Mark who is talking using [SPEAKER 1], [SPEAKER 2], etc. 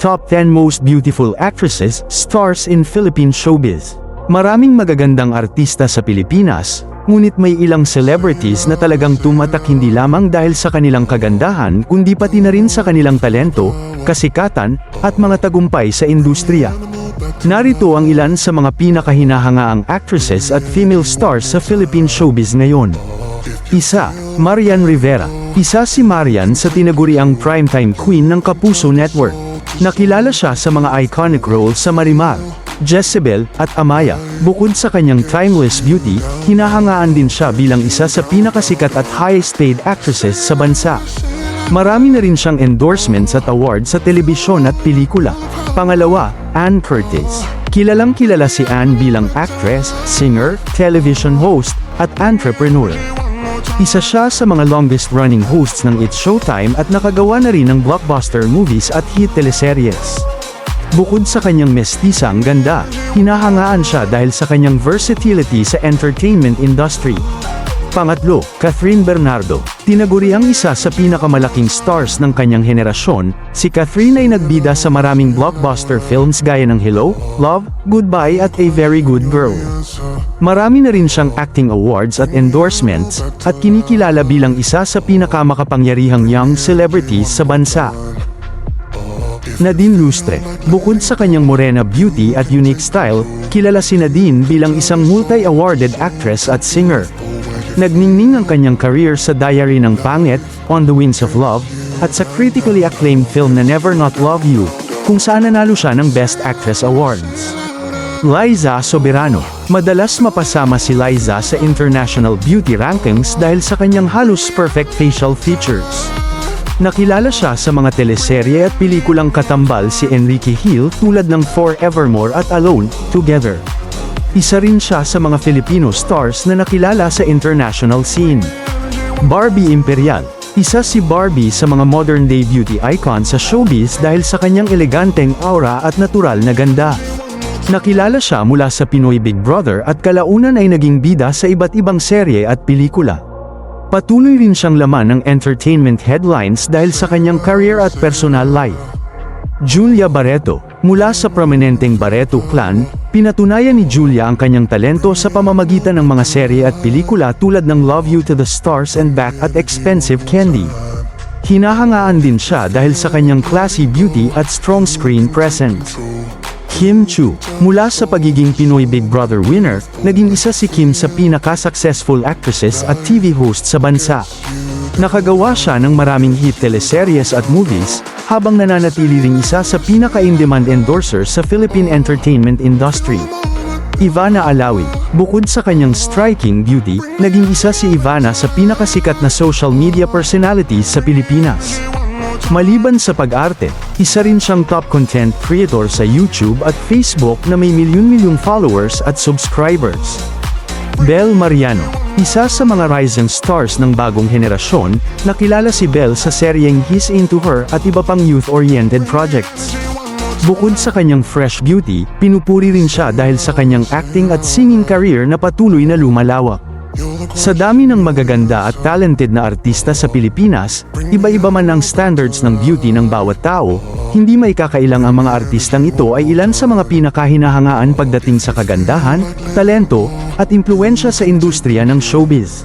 [SPEAKER 1] Top 10 Most Beautiful Actresses, Stars in Philippine Showbiz. Maraming magagandang artista sa Pilipinas, ngunit may ilang celebrities na talagang tumatak hindi lamang dahil sa kanilang kagandahan kundi pati na rin sa kanilang talento, kasikatan, at mga tagumpay sa industriya. Narito ang ilan sa mga pinakahinahangaang actresses at female stars sa Philippine showbiz ngayon. Isa, Marian Rivera. Isa si Marian sa tinaguriang primetime queen ng Kapuso Network. Nakilala siya sa mga iconic roles sa Marimar, Jezebel, at Amaya. Bukod sa kanyang timeless beauty, hinahangaan din siya bilang isa sa pinakasikat at highest paid actresses sa bansa. Marami na rin siyang endorsements at awards sa telebisyon at pelikula. Pangalawa, Ann Curtis. Kilalang kilala si Ann bilang actress, singer, television host, at entrepreneur. Isa siya sa mga longest-running hosts ng It's Showtime at nakagawa na rin ng blockbuster movies at hit teleseries. Bukod sa kanyang mestisang ganda, hinahangaan siya dahil sa kanyang versatility sa entertainment industry. Pangatlo, Catherine Bernardo. Tinaguriang isa sa pinakamalaking stars ng kanyang henerasyon, si Catherine ay nagbida sa maraming blockbuster films gaya ng Hello, Love, Goodbye at A Very Good Girl. Marami na rin siyang acting awards at endorsements, at kinikilala bilang isa sa pinakamakapangyarihang young celebrities sa bansa. Nadine Lustre. Bukod sa kanyang morena beauty at unique style, kilala si Nadine bilang isang multi-awarded actress at singer. Nagningning ang kanyang career sa Diary ng Pangit, On the Wings of Love, at sa critically acclaimed film na Never Not Love You, kung saan nanalo siya ng Best Actress Awards. Liza Soberano. Madalas mapasama si Liza sa international beauty rankings dahil sa kanyang halos perfect facial features. Nakilala siya sa mga teleserye at pelikulang katambal si Enrique Hill tulad ng Forevermore at Alone, Together. Isa rin siya sa mga Filipino stars na nakilala sa international scene. Barbie Imperial. Isa si Barbie sa mga modern-day beauty icon sa showbiz dahil sa kanyang eleganteng aura at natural na ganda. Nakilala siya mula sa Pinoy Big Brother at kalaunan ay naging bida sa iba't ibang serye at pelikula. Patuloy rin siyang laman ng entertainment headlines dahil sa kanyang career at personal life. Julia Barreto. Mula sa prominenteng Barreto clan, pinatunayan ni Julia ang kanyang talento sa pamamagitan ng mga serye at pelikula tulad ng Love You to the Stars and Back at Expensive Candy. Hinahangaan din siya dahil sa kanyang classy beauty at strong screen presence. Kim Chiu. Mula sa pagiging Pinoy Big Brother winner, naging isa si Kim sa pinaka-successful actresses at TV host sa bansa. Nakagawa siya ng maraming hit teleseries at movies, habang nananatili ring isa sa pinaka-in-demand endorsers sa Philippine entertainment industry. Ivana Alawi. Bukod sa kanyang striking beauty, naging isa si Ivana sa pinakasikat na social media personalities sa Pilipinas. Maliban sa pag-arte, isa rin siyang top content creator sa YouTube at Facebook na may milyon-milyong followers at subscribers. Bel Mariano. Isa sa mga rising stars ng bagong henerasyon, nakilala si Bel sa seryeng He's Into Her at iba pang youth-oriented projects. Bukod sa kanyang fresh beauty, pinupuri rin siya dahil sa kanyang acting at singing career na patuloy na lumalawak. Sa dami ng magaganda at talented na artista sa Pilipinas, iba-iba man ang standards ng beauty ng bawat tao, hindi may kakailang ang mga artistang ito ay ilan sa mga pinakahinahangaan pagdating sa kagandahan, talento, at impluwensya sa industriya ng showbiz.